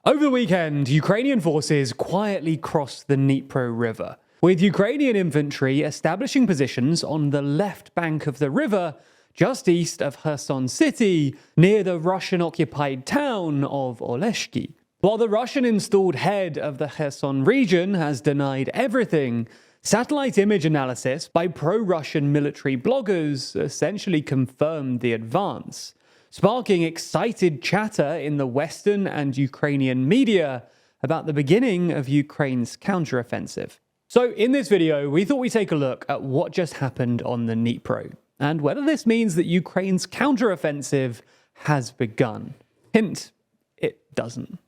Over the weekend, Ukrainian forces quietly crossed the Dnipro River, with Ukrainian infantry establishing positions on the left bank of the river, just east of Kherson city, near the Russian-occupied town of Oleshki. While the Russian-installed head of the Kherson region has denied everything, satellite image analysis by pro-Russian military bloggers essentially confirmed the advance, sparking excited chatter in the Western and Ukrainian media about the beginning of Ukraine's counteroffensive. So in this video, we thought we'd take a look at what just happened on the Dnipro, and whether this means that Ukraine's counteroffensive has begun. Hint, it doesn't.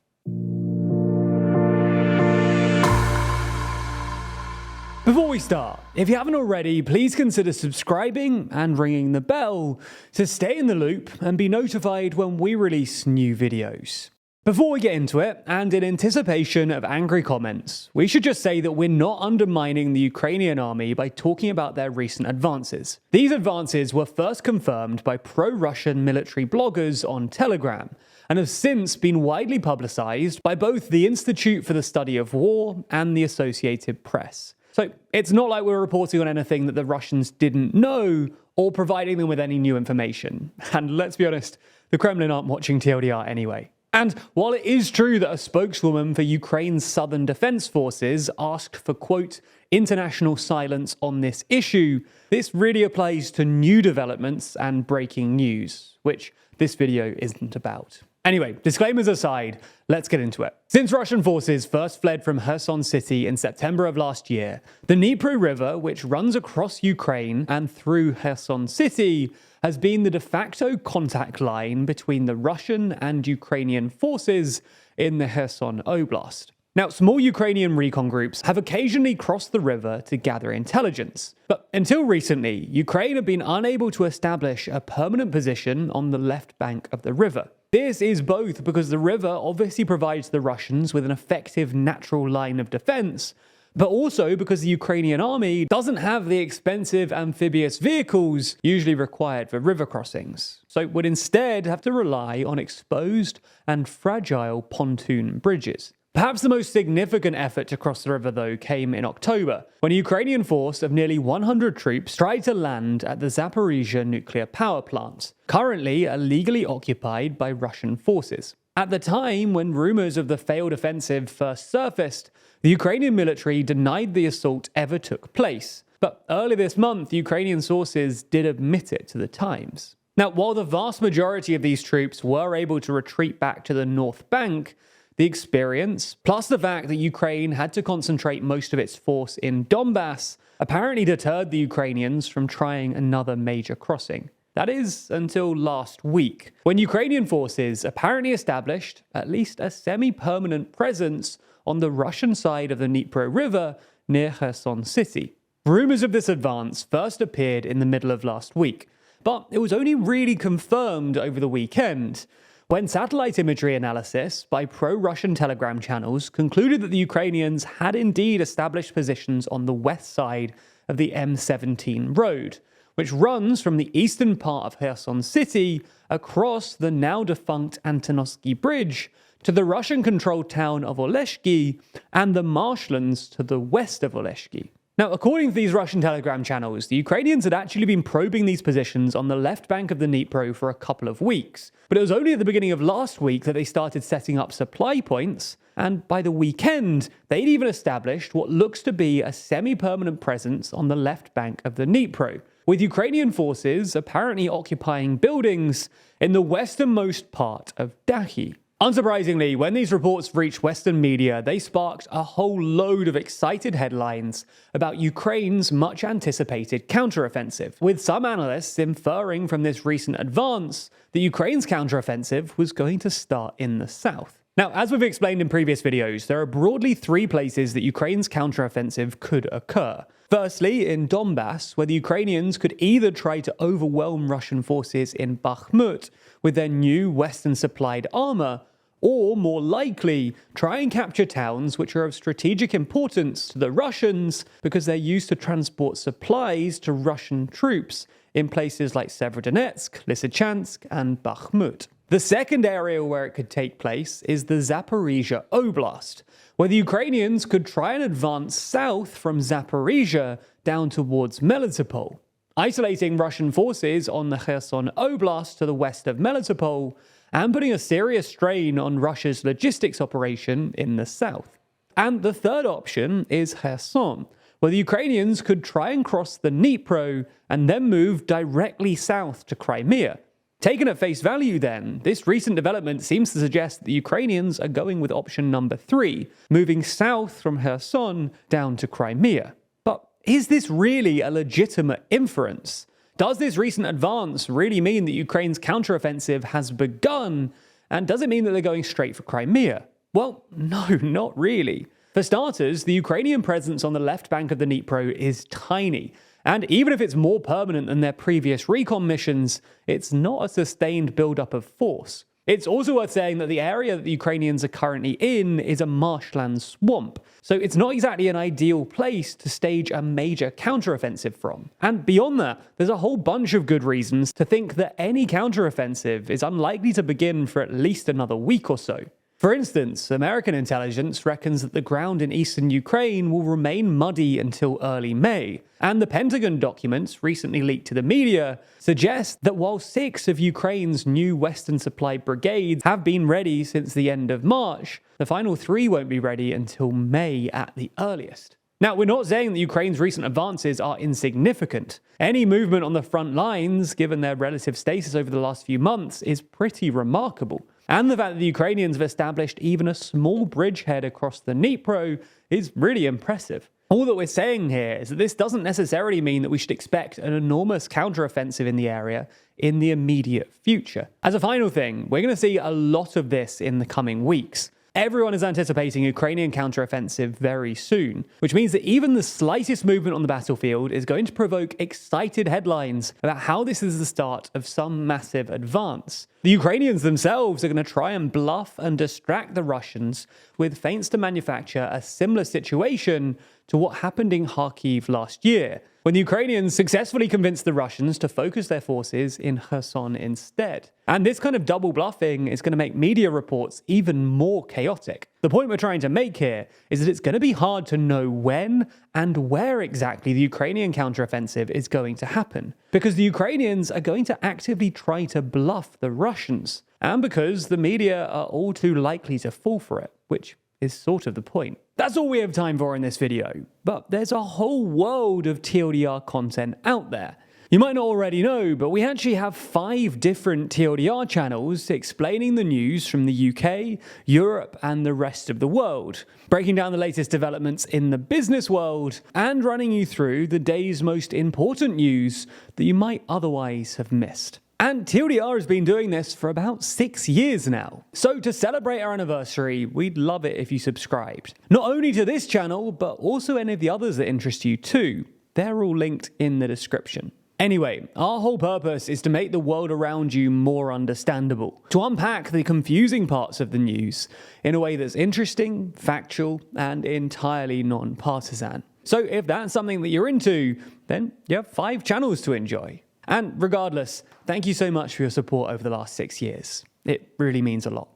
Before we start, if you haven't already, please consider subscribing and ringing the bell to stay in the loop and be notified when we release new videos. Before we get into it, and in anticipation of angry comments, we should just say that we're not undermining the Ukrainian army by talking about their recent advances. These advances were first confirmed by pro-Russian military bloggers on Telegram, and have since been widely publicized by both the Institute for the Study of War and the Associated Press. So it's not like we're reporting on anything that the Russians didn't know or providing them with any new information. And let's be honest, the Kremlin aren't watching TLDR anyway. And while it is true that a spokeswoman for Ukraine's Southern Defense Forces asked for, quote, international silence on this issue, this really applies to new developments and breaking news, which this video isn't about. Anyway, disclaimers aside, let's get into it. Since Russian forces first fled from Kherson city in September of last year, the Dnipro River, which runs across Ukraine and through Kherson city, has been the de facto contact line between the Russian and Ukrainian forces in the Kherson Oblast. Now, small Ukrainian recon groups have occasionally crossed the river to gather intelligence, but until recently, Ukraine had been unable to establish a permanent position on the left bank of the river. This is both because the river obviously provides the Russians with an effective natural line of defense, but also because the Ukrainian army doesn't have the expensive amphibious vehicles usually required for river crossings, so would instead have to rely on exposed and fragile pontoon bridges. Perhaps the most significant effort to cross the river, though, came in October, when a Ukrainian force of nearly 100 troops tried to land at the Zaporizhzhia nuclear power plant, currently illegally occupied by Russian forces. At the time when rumors of the failed offensive first surfaced, the Ukrainian military denied the assault ever took place. But early this month, Ukrainian sources did admit it to the Times. Now, while the vast majority of these troops were able to retreat back to the North Bank, the experience, plus the fact that Ukraine had to concentrate most of its force in Donbass, apparently deterred the Ukrainians from trying another major crossing. That is, until last week, when Ukrainian forces apparently established at least a semi-permanent presence on the Russian side of the Dnipro River near Kherson city. Rumors of this advance first appeared in the middle of last week, but it was only really confirmed over the weekend, when satellite imagery analysis by pro-Russian Telegram channels concluded that the Ukrainians had indeed established positions on the west side of the M17 road, which runs from the eastern part of Kherson city across the now-defunct Antonovsky Bridge to the Russian-controlled town of Oleshki and the marshlands to the west of Oleshki. Now, according to these Russian Telegram channels, the Ukrainians had actually been probing these positions on the left bank of the Dnipro for a couple of weeks, but it was only at the beginning of last week that they started setting up supply points, and by the weekend, they'd even established what looks to be a semi-permanent presence on the left bank of the Dnipro, with Ukrainian forces apparently occupying buildings in the westernmost part of Dachi. Unsurprisingly, when these reports reached Western media, they sparked a whole load of excited headlines about Ukraine's much-anticipated counteroffensive, with some analysts inferring from this recent advance that Ukraine's counteroffensive was going to start in the south. Now, as we've explained in previous videos, there are broadly three places that Ukraine's counteroffensive could occur. Firstly, in Donbass, where the Ukrainians could either try to overwhelm Russian forces in Bakhmut with their new Western-supplied armor, or more likely, try and capture towns which are of strategic importance to the Russians because they're used to transport supplies to Russian troops in places like Severodonetsk, Lysychansk, and Bakhmut. The second area where it could take place is the Zaporizhia Oblast, where the Ukrainians could try and advance south from Zaporizhia down towards Melitopol, isolating Russian forces on the Kherson Oblast to the west of Melitopol and putting a serious strain on Russia's logistics operation in the south. And the third option is Kherson, where the Ukrainians could try and cross the Dnipro and then move directly south to Crimea. Taken at face value then, this recent development seems to suggest that the Ukrainians are going with option number 3, moving south from Kherson down to Crimea. But is this really a legitimate inference? Does this recent advance really mean that Ukraine's counteroffensive has begun? And does it mean that they're going straight for Crimea? Well, no, not really. For starters, the Ukrainian presence on the left bank of the Dnipro is tiny. And even if it's more permanent than their previous recon missions, it's not a sustained buildup of force. It's also worth saying that the area that the Ukrainians are currently in is a marshland swamp, so it's not exactly an ideal place to stage a major counteroffensive from. And beyond that, there's a whole bunch of good reasons to think that any counteroffensive is unlikely to begin for at least another week or so. For instance, American intelligence reckons that the ground in eastern Ukraine will remain muddy until early May, and the Pentagon documents recently leaked to the media suggest that while 6 of Ukraine's new Western supply brigades have been ready since the end of March, the final 3 won't be ready until May at the earliest. Now, we're not saying that Ukraine's recent advances are insignificant. Any movement on the front lines, given their relative status over the last few months, is pretty remarkable. And the fact that the Ukrainians have established even a small bridgehead across the Dnipro is really impressive. All that we're saying here is that this doesn't necessarily mean that we should expect an enormous counteroffensive in the area in the immediate future. As a final thing, we're going to see a lot of this in the coming weeks. Everyone is anticipating Ukrainian counteroffensive very soon, which means that even the slightest movement on the battlefield is going to provoke excited headlines about how this is the start of some massive advance. The Ukrainians themselves are going to try and bluff and distract the Russians with feints to manufacture a similar situation to what happened in Kharkiv last year, when the Ukrainians successfully convinced the Russians to focus their forces in Kherson instead. And this kind of double bluffing is going to make media reports even more chaotic. The point we're trying to make here is that it's going to be hard to know when and where exactly the Ukrainian counteroffensive is going to happen, because the Ukrainians are going to actively try to bluff the Russians, and because the media are all too likely to fall for it, which is sort of the point. That's all we have time for in this video, but there's a whole world of TLDR content out there. You might not already know, but we actually have 5 different TLDR channels explaining the news from the UK, Europe, and the rest of the world, breaking down the latest developments in the business world, and running you through the day's most important news that you might otherwise have missed. And TLDR has been doing this for about 6 years now. So to celebrate our anniversary, we'd love it if you subscribed. Not only to this channel, but also any of the others that interest you too. They're all linked in the description. Anyway, our whole purpose is to make the world around you more understandable, to unpack the confusing parts of the news in a way that's interesting, factual, and entirely non-partisan. So if that's something that you're into, then you have 5 channels to enjoy. And regardless, thank you so much for your support over the last 6 years. It really means a lot.